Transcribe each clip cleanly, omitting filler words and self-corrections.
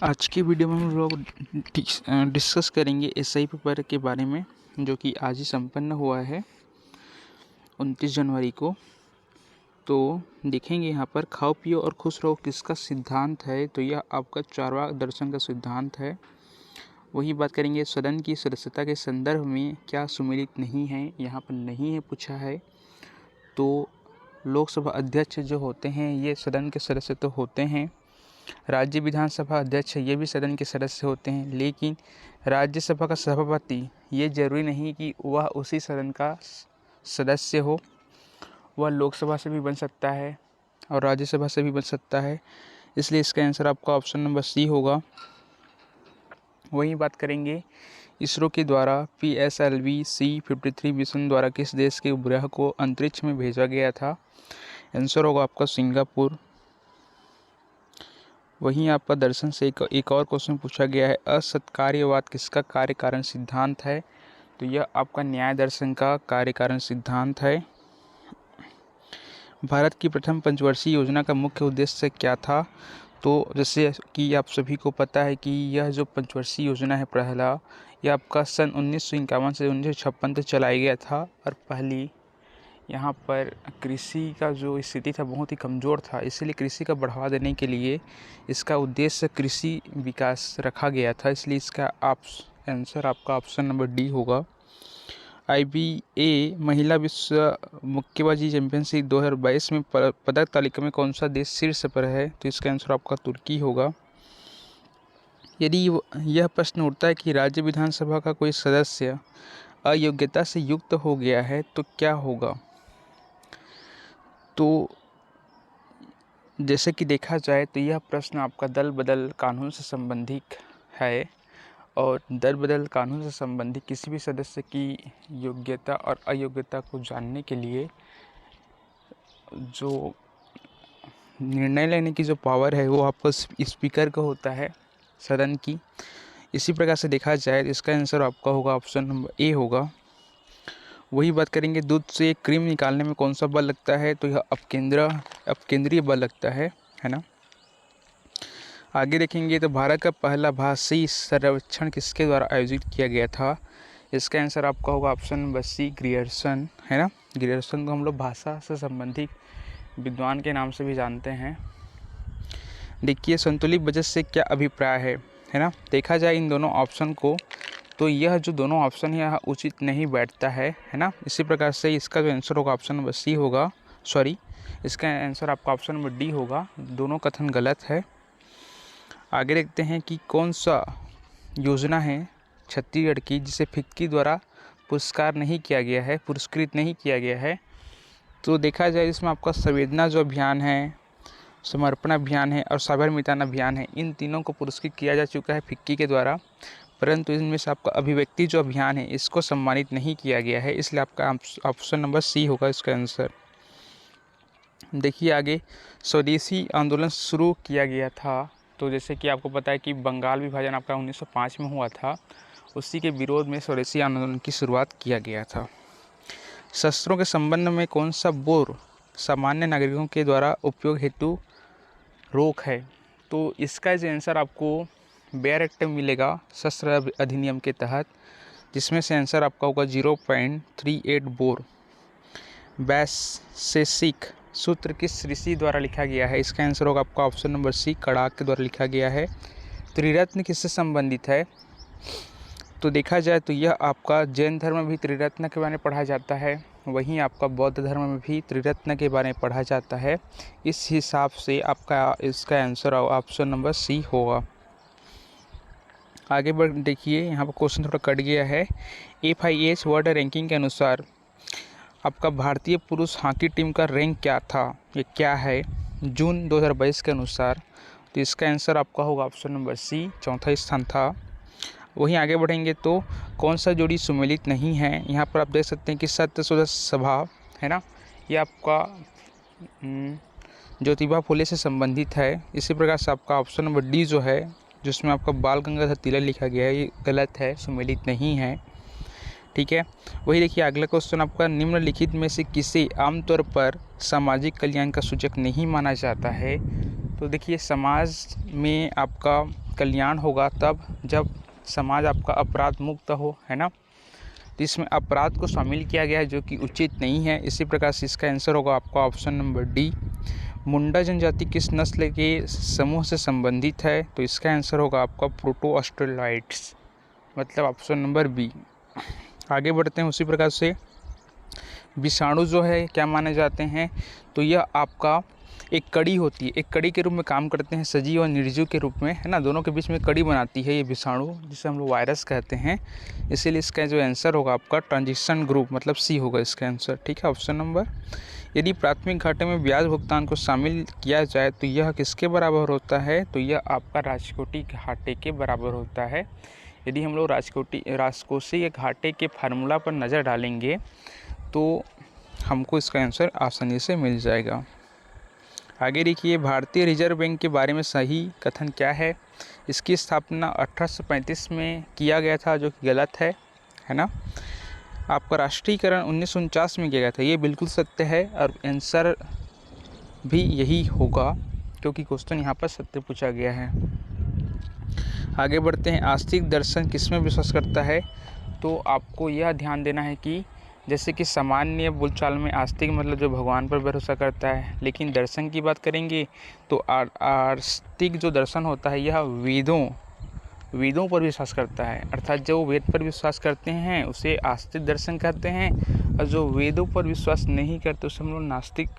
आज की वीडियो में हम लोग डिस्कस करेंगे एसआई पेपर के बारे में, जो कि आज ही संपन्न हुआ है 29 जनवरी को। तो देखेंगे यहाँ पर खाओ पियो और खुश रहो किसका सिद्धांत है। तो यह आपका चारवाक दर्शन का सिद्धांत है। वही बात करेंगे सदन की सदस्यता के संदर्भ में क्या सुमेलित नहीं है, यहाँ पर नहीं है पूछा है। तो लोकसभा अध्यक्ष जो होते हैं ये सदन के सदस्य तो होते हैं, राज्य विधानसभा अध्यक्ष ये भी सदन के सदस्य होते हैं, लेकिन राज्यसभा का सभापति ये जरूरी नहीं कि वह उसी सदन का सदस्य हो। वह लोकसभा से भी बन सकता है और राज्यसभा से भी बन सकता है, इसलिए इसका आंसर आपका ऑप्शन नंबर सी होगा। वही बात करेंगे इसरो के द्वारा PSLV-C53 मिशन द्वारा किस देश के उपग्रह को अंतरिक्ष में भेजा गया था। आंसर होगा आपका सिंगापुर। वहीं आपका दर्शन से एक और क्वेश्चन पूछा गया है, असत्कार्यवाद किसका कार्य कारण सिद्धांत है। तो यह आपका न्याय दर्शन का कार्य कारण सिद्धांत है। भारत की प्रथम पंचवर्षीय योजना का मुख्य उद्देश्य क्या था। तो जैसे कि आप सभी को पता है कि यह जो पंचवर्षीय योजना है पहला, यह आपका सन 1951 से 1956 तक चलाया गया था। और पहली यहाँ पर कृषि का जो स्थिति था बहुत ही कमज़ोर था, इसलिए कृषि का बढ़ावा देने के लिए इसका उद्देश्य कृषि विकास रखा गया था, इसलिए इसका आंसर आपका ऑप्शन नंबर डी होगा। IBA महिला विश्व मुक्केबाजी चैंपियनशिप 2022 में पदक तालिका में कौन सा देश शीर्ष पर है। तो इसका आंसर आपका तुर्की होगा। यदि यह प्रश्न उठता है कि राज्य विधानसभा का कोई सदस्य अयोग्यता से युक्त हो गया है तो क्या होगा। तो जैसे कि देखा जाए तो यह प्रश्न आपका दल बदल कानून से संबंधित है, और दल बदल कानून से संबंधित किसी भी सदस्य की योग्यता और अयोग्यता को जानने के लिए जो निर्णय लेने की जो पावर है वो आपको स्पीकर का होता है सदन की। इसी प्रकार से देखा जाए तो इसका आंसर आपका होगा ऑप्शन नंबर ए होगा। वही बात करेंगे दूध से क्रीम निकालने में कौन सा बल लगता है। तो यह अपकेंद्रीय बल लगता है ना। आगे देखेंगे तो भारत का पहला भाषी सर्वेक्षण किसके द्वारा आयोजित किया गया था। इसका आंसर आपका होगा ऑप्शन नंबर सी ग्रियर्सन, है ना। ग्रियर्सन को हम लोग भाषा से संबंधित विद्वान के नाम से भी जानते हैं। देखिए संतुलित बजट से क्या अभिप्राय है ना। देखा जाए इन दोनों ऑप्शन को तो यह जो दोनों ऑप्शन है यह उचित नहीं बैठता है ना। इसी प्रकार से इसका जो आंसर होगा ऑप्शन नंबर सी होगा, इसका आंसर आपका ऑप्शन नंबर डी होगा। दोनों कथन गलत है। आगे देखते हैं कि कौन सा योजना है छत्तीसगढ़ की जिसे फिक्की द्वारा पुरस्कृत नहीं किया गया है। तो देखा जाए इसमें आपका संवेदना जो अभियान है, समर्पण अभियान है और साबर मितान अभियान है, इन तीनों को पुरस्कृत किया जा चुका है फिक्की के द्वारा, परंतु इनमें से आपका अभिव्यक्ति जो अभियान है इसको सम्मानित नहीं किया गया है, इसलिए आपका ऑप्शन नंबर सी होगा इसका आंसर। देखिए आगे स्वदेशी आंदोलन शुरू किया गया था। तो जैसे कि आपको पता है कि बंगाल विभाजन आपका 1905 में हुआ था, उसी के विरोध में स्वदेशी आंदोलन की शुरुआत किया गया था। शस्त्रों के संबंध में कौन सा बोर सामान्य नागरिकों के द्वारा उपयोग हेतु रोक है। तो इसका जो आंसर आपको बेयर एक्ट में मिलेगा शस्त्र अधिनियम के तहत, जिसमें से आंसर आपका होगा 0.38 बोर। वैशेषिक सूत्र किस ऋषि द्वारा लिखा गया है। इसका आंसर होगा आपका ऑप्शन नंबर सी कड़ाक के द्वारा लिखा गया है। त्रिरत्न किससे संबंधित है। तो देखा जाए तो यह आपका जैन धर्म में भी त्रिरत्न के बारे में पढ़ा जाता है, वहीं आपका बौद्ध धर्म में भी त्रिरत्न के बारे में पढ़ा जाता है। इस हिसाब से आपका इसका आंसर ऑप्शन नंबर सी होगा। आगे बढ़ देखिए यहाँ पर क्वेश्चन थोड़ा कट गया है। FIH वर्ल्ड रैंकिंग के अनुसार आपका भारतीय पुरुष हॉकी टीम का रैंक क्या था, ये क्या है जून 2022 के अनुसार। तो इसका आंसर आपका होगा ऑप्शन नंबर सी, चौथा स्थान था। वहीं आगे बढ़ेंगे तो कौन सा जोड़ी सुमेलित नहीं है। यहाँ पर आप देख सकते हैं कि सत्यशोधक स्वभाव है ना, ये आपका ज्योतिबा फुले से संबंधित है। इसी प्रकार से आपका ऑप्शन नंबर डी जो है, जिसमें आपका बाल गंगाधर तिलक लिखा गया है, ये गलत है, सुमेलित नहीं है। ठीक है। वही देखिए अगला क्वेश्चन आपका निम्नलिखित में से किसे आमतौर पर सामाजिक कल्याण का सूचक नहीं माना जाता है। तो देखिए समाज में आपका कल्याण होगा तब जब समाज आपका अपराध मुक्त हो, है ना। तो इसमें अपराध को शामिल किया गया है जो कि उचित नहीं है। इसी प्रकार से इसका आंसर होगा आपका ऑप्शन नंबर डी। मुंडा जनजाति किस नस्ल के समूह से संबंधित है? तो इसका आंसर होगा आपका प्रोटो ऑस्ट्रेलॉइड्स, मतलब ऑप्शन नंबर बी। आगे बढ़ते हैं। उसी प्रकार से विषाणु जो है क्या माने जाते हैं? तो यह आपका एक कड़ी होती है, एक कड़ी के रूप में काम करते हैं, सजीव और निर्जीव के रूप में, है ना। दोनों के बीच में कड़ी बनाती है ये विषाणु, जिसे हम लोग वायरस कहते हैं। इसीलिए इसका जो आंसर होगा आपका ट्रांजिशन ग्रुप, मतलब सी होगा इसका आंसर। ठीक है, ऑप्शन नंबर। यदि प्राथमिक घाटे में ब्याज भुगतान को शामिल किया जाए तो यह किसके बराबर होता है? तो यह आपका राजकोषीय घाटे के बराबर होता है। यदि हम लोग राजकोषीय घाटे के फार्मूला पर नज़र डालेंगे तो हमको इसका आंसर आसानी से मिल जाएगा। आगे देखिए, भारतीय रिजर्व बैंक के बारे में सही कथन क्या है? इसकी स्थापना 1835 में किया गया था, जो कि गलत है ना। आपका राष्ट्रीयकरण 1949 में किया गया था, ये बिल्कुल सत्य है और आंसर भी यही होगा क्योंकि क्वेश्चन यहाँ पर सत्य पूछा गया है। आगे बढ़ते हैं। आस्तिक दर्शन किसमें विश्वास करता है? तो आपको यह ध्यान देना है कि जैसे कि सामान्य बोलचाल में आस्तिक मतलब जो भगवान पर भरोसा करता है, लेकिन दर्शन की बात करेंगे तो आस्तिक जो दर्शन होता है यह वेदों पर विश्वास करता है। अर्थात जो वेद पर विश्वास करते हैं उसे आस्तिक दर्शन कहते हैं, और जो वेदों पर विश्वास नहीं करते उसे हम लोग नास्तिक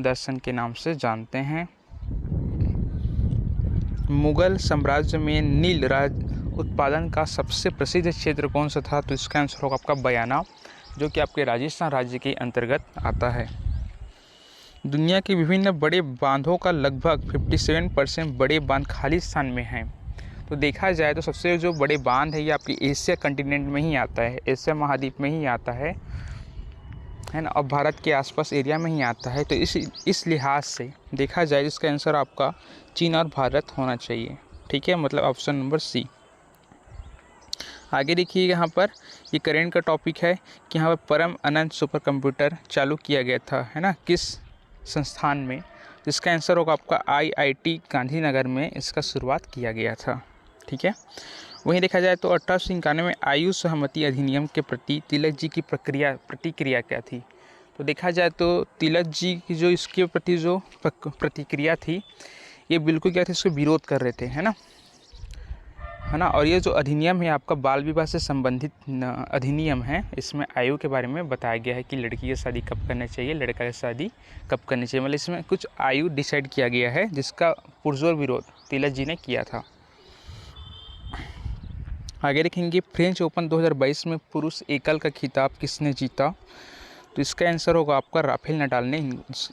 दर्शन के नाम से जानते हैं। मुगल साम्राज्य में नील राज उत्पादन का सबसे प्रसिद्ध क्षेत्र कौन सा था? तो इसका आंसर होगा आपका बयाना, जो कि आपके राजस्थान राज्य के अंतर्गत आता है। दुनिया के विभिन्न बड़े बांधों का लगभग 57% बड़े बांध खालिस्तान में हैं। तो देखा जाए तो सबसे जो बड़े बांध है ये आपकी एशिया कंटिनेंट में ही आता है, एशिया महाद्वीप में ही आता है ना, और भारत के आसपास एरिया में ही आता है। तो इस लिहाज से देखा जाए इसका आंसर आपका चीन और भारत होना चाहिए। ठीक है, मतलब ऑप्शन नंबर सी। आगे देखिए, यहाँ पर ये करेंट का टॉपिक है कि यहाँ पर परम अनंत सुपर कंप्यूटर चालू किया गया था, है ना, किस संस्थान में? इसका आंसर होगा आपका IIT गांधीनगर में इसका शुरुआत किया गया था। ठीक है, वहीं देखा जाए तो 1891 में आयु सहमति अधिनियम के प्रति तिलक जी की प्रतिक्रिया क्या थी? तो देखा जाए तो तिलक जी की जो इसके प्रति जो प्रतिक्रिया थी ये बिल्कुल क्या थी, इसको विरोध कर रहे थे, है ना। और ये जो अधिनियम है आपका बाल विवाह से संबंधित अधिनियम है, इसमें आयु के बारे में बताया गया है कि लड़की की शादी कब करनी चाहिए, लड़का की शादी कब करनी चाहिए, मतलब इसमें कुछ आयु डिसाइड किया गया है जिसका पुरजोर विरोध तिलक जी ने किया था। आगे देखेंगे, फ्रेंच ओपन 2022 में पुरुष एकल का खिताब किसने जीता? तो इसका आंसर होगा आपका राफेल नडाल ने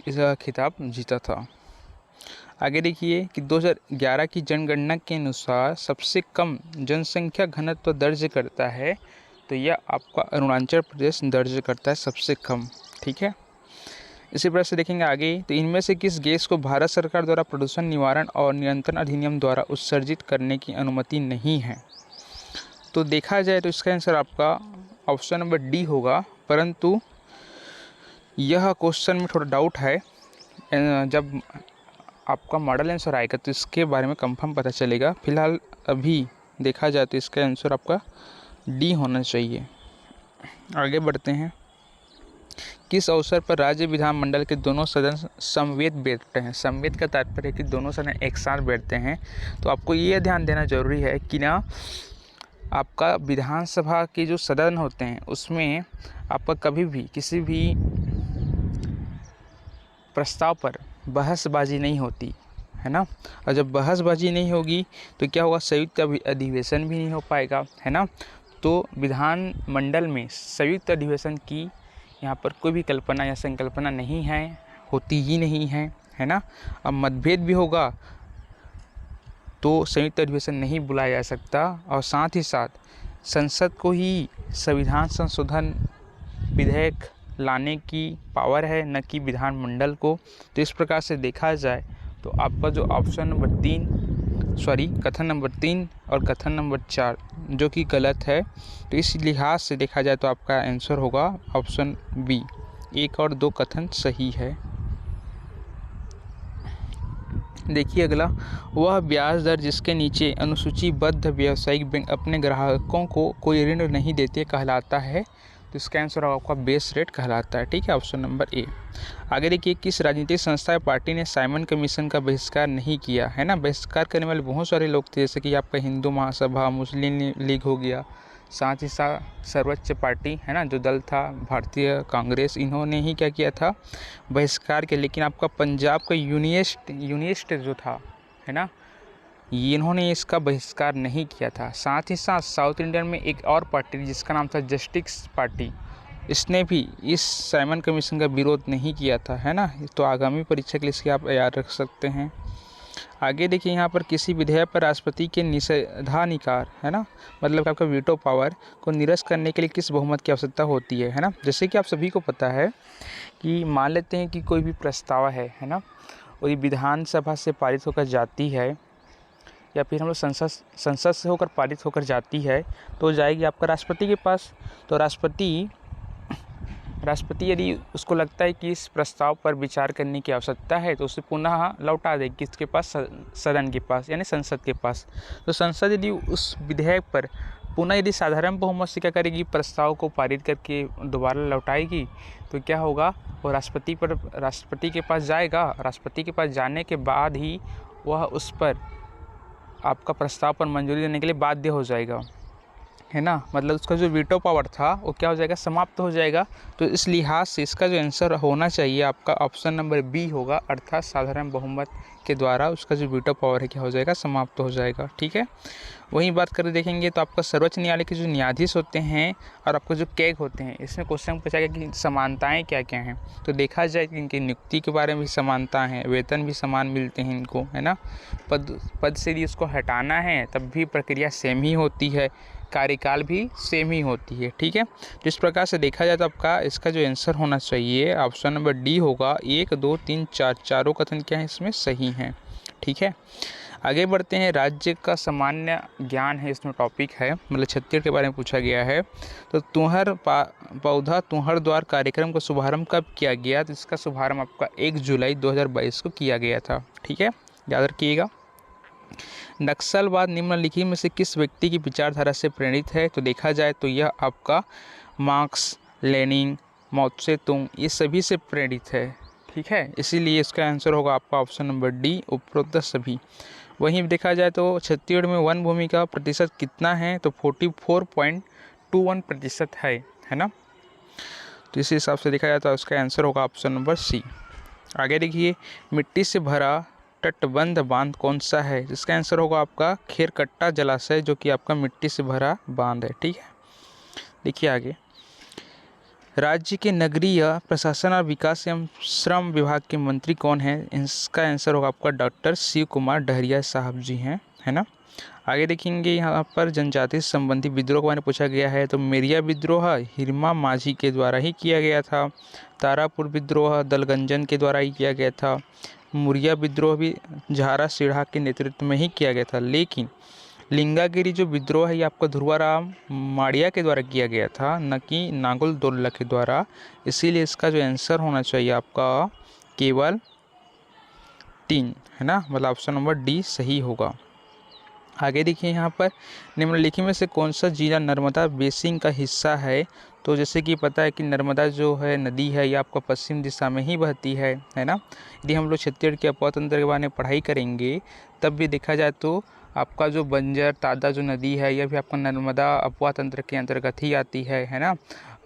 इसका खिताब जीता था। आगे देखिए कि 2011 की जनगणना के अनुसार सबसे कम जनसंख्या घनत्व दर्ज करता है, तो यह आपका अरुणाचल प्रदेश दर्ज करता है सबसे कम। ठीक है, इसी प्रकार से देखेंगे आगे, तो इनमें से किस गैस को भारत सरकार द्वारा प्रदूषण निवारण और नियंत्रण अधिनियम द्वारा उत्सर्जित करने की अनुमति नहीं है? तो देखा जाए तो इसका आंसर आपका ऑप्शन नंबर डी होगा, परंतु यह क्वेश्चन में थोड़ा डाउट है। जब आपका मॉडल आंसर आएगा तो इसके बारे में कंफर्म पता चलेगा। फिलहाल अभी देखा जाए तो इसका आंसर आपका डी होना चाहिए। आगे बढ़ते हैं। किस अवसर पर राज्य विधानमंडल के दोनों सदन समवेत बैठते हैं? समवेत का तात्पर्य है कि दोनों सदन एक साथ बैठते हैं। तो आपको ये ध्यान देना जरूरी है कि ना आपका विधानसभा के जो सदन होते हैं उसमें आपका कभी भी किसी भी प्रस्ताव पर बहसबाजी नहीं होती, है ना। और जब बहसबाजी नहीं होगी तो क्या होगा, संयुक्त अधिवेशन भी नहीं हो पाएगा, है ना। तो विधानमंडल में संयुक्त अधिवेशन की यहाँ पर कोई भी कल्पना या संकल्पना नहीं है, होती ही नहीं है ना। अब मतभेद भी होगा तो संयुक्त अधिवेशन नहीं बुलाया जा सकता, और साथ ही साथ संसद को ही संविधान संशोधन विधेयक लाने की पावर है, न कि विधानमंडल को। तो इस प्रकार से देखा जाए तो आपका जो ऑप्शन नंबर कथन नंबर 3 और कथन नंबर 4 जो कि गलत है, तो इस लिहाज से देखा जाए तो आपका आंसर होगा ऑप्शन बी, 1 और 2 कथन सही है। देखिए अगला, वह ब्याज दर जिसके नीचे अनुसूचीबद्ध व्यावसायिक बैंक अपने ग्राहकों को कोई ऋण नहीं देते कहलाता है। तो इसका आंसर आपका बेस रेट कहलाता है। ठीक है, ऑप्शन नंबर ए। आगे देखिए, किस राजनीतिक संस्था या पार्टी ने साइमन कमीशन का बहिष्कार नहीं किया है ना। बहिष्कार करने वाले बहुत सारे लोग थे, जैसे कि आपका हिंदू महासभा, मुस्लिम लीग हो गया, साथ ही साथ सर्वोच्च पार्टी है ना जो दल था भारतीय कांग्रेस, इन्होंने ही क्या किया था, बहिष्कार किया। लेकिन आपका पंजाब का यूनिस्ट जो था है ना, इन्होंने इसका बहिष्कार नहीं किया था। साथ ही साथ साउथ इंडियन में एक और पार्टी जिसका नाम था जस्टिस पार्टी, इसने भी इस साइमन कमीशन का विरोध नहीं किया था, है ना। तो आगामी परीक्षा के लिए इसके आप याद रख सकते हैं। आगे देखिए, यहाँ पर किसी विधेयक पर राष्ट्रपति के निषेधाधिकार है ना, मतलब आपका वीटो पावर को निरस्त करने के लिए किस बहुमत की आवश्यकता होती है ना। जैसे कि आप सभी को पता है कि मान लेते हैं कि कोई भी प्रस्ताव है ना, और ये विधानसभा से पारित होकर जाती है या फिर हम लोग संसद से होकर पारित होकर जाती है, तो जाएगी आपका राष्ट्रपति के पास। तो राष्ट्रपति यदि उसको लगता है कि इस प्रस्ताव पर विचार करने की आवश्यकता है, तो उसे पुनः लौटा देगी किसके पास, सदन के पास, यानी संसद के पास। तो संसद यदि उस विधेयक पर पुनः यदि साधारण बहुमत से क्या करेगी, प्रस्ताव को पारित करके दोबारा लौटाएगी, तो क्या होगा, वो राष्ट्रपति के पास जाएगा। राष्ट्रपति के पास जाने के बाद ही वह उस पर आपका प्रस्ताव पर मंजूरी देने के लिए बाध्य हो जाएगा, है ना। मतलब उसका जो वीटो पावर था वो क्या हो जाएगा, समाप्त हो जाएगा। तो इस लिहाज से इसका जो आंसर होना चाहिए आपका ऑप्शन नंबर बी होगा, अर्थात साधारण बहुमत के द्वारा उसका जो वीटो पावर है क्या हो जाएगा, समाप्त हो जाएगा। ठीक है, वहीं बात कर देखेंगे तो आपका सर्वोच्च न्यायालय के जो न्यायाधीश होते हैं और आपको जो कैग होते हैं, इसमें क्वेश्चन पूछा गया कि समानताएं क्या क्या हैं। तो देखा जाए कि इनकी नियुक्ति के बारे में भी समानता है, वेतन भी समान मिलते हैं इनको, है ना। पद से यदि इसको हटाना है तब भी प्रक्रिया सेम ही होती है, कार्यकाल भी सेम ही होती है। ठीक है, तो इस प्रकार से देखा जाए तो आपका इसका जो आंसर होना चाहिए ऑप्शन नंबर डी होगा। 1 2 3 4 चारों कथन क्या है इसमें सही हैं। ठीक है, आगे बढ़ते हैं। राज्य का सामान्य ज्ञान है इसमें टॉपिक है, मतलब छत्तीसगढ़ के बारे में पूछा गया है। तो तुहर पौधा तुहर द्वार कार्यक्रम का शुभारंभ कब किया गया। तो इसका शुभारंभ आपका 1 जुलाई 2022 को किया गया था। ठीक है, याद रखिएगा। नक्सलवाद निम्नलिखित में से किस व्यक्ति की विचारधारा से प्रेरित है। तो देखा जाए तो यह आपका मार्क्स, लेनिन, माओत्से-तुंग, ये सभी से प्रेरित है। ठीक है, इसीलिए इसका आंसर होगा आपका ऑप्शन नंबर डी, उपरोक्त सभी। वहीं देखा जाए तो छत्तीसगढ़ में वन भूमि का प्रतिशत कितना है। तो 44.21% है ना। तो इस हिसाब से देखा जाए तो इसका आंसर होगा ऑप्शन नंबर सी। आगे देखिए, मिट्टी से भरा तटबंध बांध कौन सा है। जिसका आंसर होगा आपका खेरकट्टा जलाशय, जो कि आपका मिट्टी से भरा बांध है। ठीक है, देखिए आगे, राज्य के नगरीय प्रशासन और विकास एवं श्रम विभाग के मंत्री कौन है। इसका आंसर होगा आपका डॉक्टर शिव कुमार डहरिया साहब जी हैं, है ना। आगे देखेंगे, यहाँ पर जनजाति संबंधी विद्रोह के बारे में पूछा गया है। तो मेरिया विद्रोह हिरमा माझी के द्वारा ही किया गया था। तारापुर विद्रोह दलगंजन के द्वारा ही किया गया था। मुरिया विद्रोह भी झारा सिढ़ा के नेतृत्व में ही किया गया था। लेकिन लिंगागिरी जो विद्रोह है ये आपका ध्रुवाराम माड़िया के द्वारा किया गया था, न कि नागुल दोल्ला के द्वारा। इसीलिए इसका जो आंसर होना चाहिए आपका केवल 3, है ना, मतलब ऑप्शन नंबर डी सही होगा। आगे देखिए, यहाँ पर निम्नलिखित में से कौन सा जिला नर्मदा बेसिन का हिस्सा है। तो जैसे कि पता है कि नर्मदा जो है नदी है ये आपका पश्चिम दिशा में ही बहती है ना। यदि हम लोग छत्तीसगढ़ के अपर तंत्र के बारे में पढ़ाई करेंगे तब भी देखा जाए तो आपका जो बंजर तादा जो नदी है यह भी आपका नर्मदा अपवा तंत्र के अंतर्गत ही आती है ना।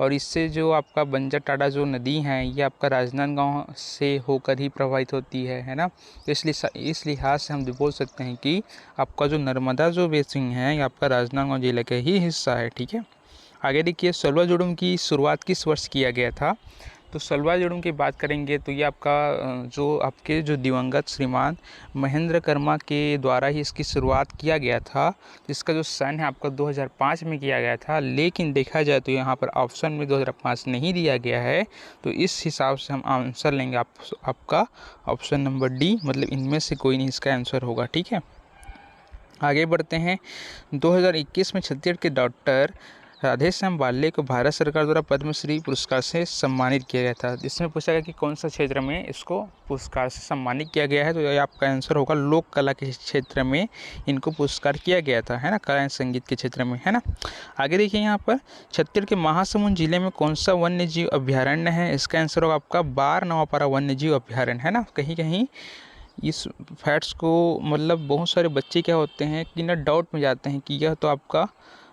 और इससे जो आपका बंजर टाडा जो नदी है ये आपका राजनांदगांव से होकर ही प्रभावित होती है ना। तो इसलिए इस लिहाज से हम बोल सकते हैं कि आपका जो नर्मदा जो बेसिन है ये आपका राजनांदगांव जिले का ही हिस्सा है। ठीक है, आगे देखिए, सलवा जुडुम की शुरुआत किस वर्ष किया गया था। तो सलवा जुडुम की बात करेंगे तो ये आपका जो आपके जो दिवंगत श्रीमान महेंद्र कर्मा के द्वारा ही इसकी शुरुआत किया गया था। इसका जो सन है आपका 2005 में किया गया था। लेकिन देखा जाए तो यहाँ पर ऑप्शन में 2005 नहीं दिया गया है, तो इस हिसाब से हम आंसर लेंगे आपका ऑप्शन नंबर डी, मतलब इनमें से कोई नहीं इसका आंसर होगा। ठीक है, आगे बढ़ते हैं। 2021 में छत्तीसगढ़ के डॉक्टर राधेश्याम बाल्ले को भारत सरकार द्वारा पद्मश्री पुरस्कार से सम्मानित किया गया था। इसमें पूछा गया कि कौन सा क्षेत्र में इसको पुरस्कार से सम्मानित किया गया है, तो ये आपका आंसर होगा लोक कला के क्षेत्र में इनको पुरस्कार किया गया था, है ना, कला एवं संगीत के क्षेत्र में, है ना। आगे देखिए यहाँ पर छत्तीसगढ़ के महासमुंद जिले में कौन सा वन्य जीव अभ्यारण्य है। इसका आंसर होगा आपका बार नवापारा वन्य जीव अभ्यारण्य, है ना। कहीं कहीं इस फैक्ट्स को मतलब बहुत सारे बच्चे क्या होते हैं कि ना डाउट में जाते हैं कि यह तो आपका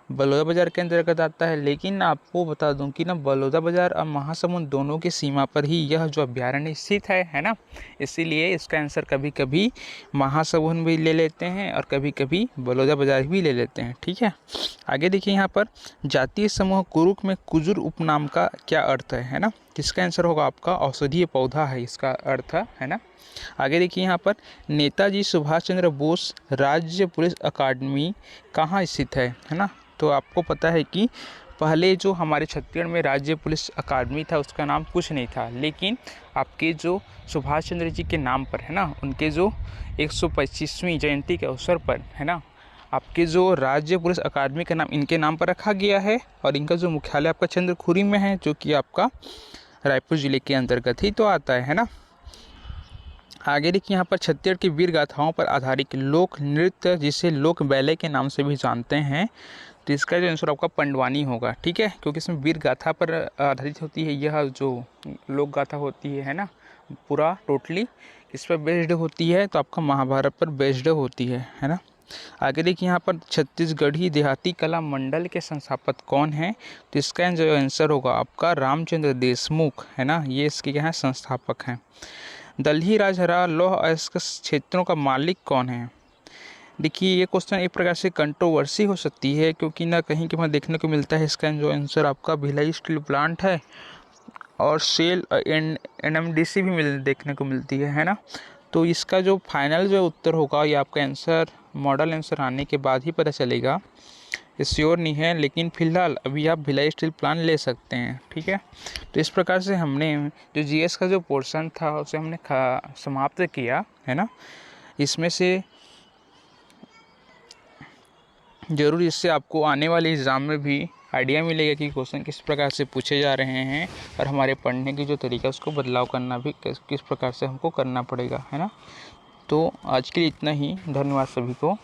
बलौदाबाजार के अंतर्गत आता है, लेकिन आपको बता दूं कि ना बलौदाबाजार और महासमुंद दोनों की सीमा पर ही यह जो अभ्यारण्य स्थित है ना। इसीलिए इसका आंसर कभी कभी महासमुंद भी ले लेते हैं और कभी कभी बलौदाबाजार भी ले लेते हैं, ठीक है। आगे देखिए यहाँ पर जातीय समूह कुरुक में कुजुर उपनाम का क्या अर्थ है ना। इसका आंसर होगा आपका औषधीय पौधा है इसका अर्थ, है ना। आगे देखिए यहाँ पर नेताजी सुभाष चंद्र बोस राज्य पुलिस अकादमी कहाँ स्थित है ना। तो आपको पता है कि पहले जो हमारे छत्तीसगढ़ में राज्य पुलिस अकादमी था उसका नाम कुछ नहीं था, लेकिन आपके जो सुभाष चंद्र जी के नाम पर, है ना, उनके जो 125वीं जयंती के अवसर पर, है ना, आपके जो राज्य पुलिस अकादमी का नाम इनके नाम पर रखा गया है। और इनका जो मुख्यालय आपका चंद्रखुरी में है, जो कि आपका रायपुर जिले के अंतर्गत ही तो आता है ना। आगे देखिए यहाँ पर छत्तीसगढ़ की वीर गाथाओं पर आधारित लोक नृत्य जिसे लोक बैले के नाम से भी जानते हैं, तो इसका जो आंसर आपका पंडवानी होगा, ठीक है, क्योंकि इसमें वीर गाथा पर आधारित होती है। यह जो लोक गाथा होती है ना, पूरा टोटली इस पर बेस्ड होती है, तो आपका महाभारत पर बेस्ड होती है ना। आगे देखिए यहाँ पर छत्तीसगढ़ी देहाती कला मंडल के संस्थापक कौन है, तो इसका जो आंसर होगा आपका रामचंद्र देशमुख, है ना, ये इसके क्या है संस्थापक हैं। दल्ही राजहरा लौह अयस्क क्षेत्रों का मालिक कौन है। देखिए ये क्वेश्चन एक प्रकार से कंट्रोवर्सी हो सकती है, क्योंकि ना कहीं कहीं देखने को मिलता है इसका जो आंसर आपका भिलाई स्टील प्लांट है, और सेल NMDC भी देखने को मिलती है ना। तो इसका जो फाइनल जो उत्तर होगा ये आपका आंसर मॉडल आंसर आने के बाद ही पता चलेगा, ये श्योर नहीं है, लेकिन फिलहाल अभी आप भिलाई स्टील प्लांट ले सकते हैं, ठीक है। तो इस प्रकार से हमने जो GS का जो पोर्शन था उसे हमने समाप्त किया, है ना। इसमें से ज़रूर इससे आपको आने वाले एग्ज़ाम में भी आइडिया मिलेगा कि क्वेश्चन किस प्रकार से पूछे जा रहे हैं, और हमारे पढ़ने की जो तरीका उसको बदलाव करना भी किस प्रकार से हमको करना पड़ेगा, है ना। तो आज के लिए इतना ही, धन्यवाद सभी को।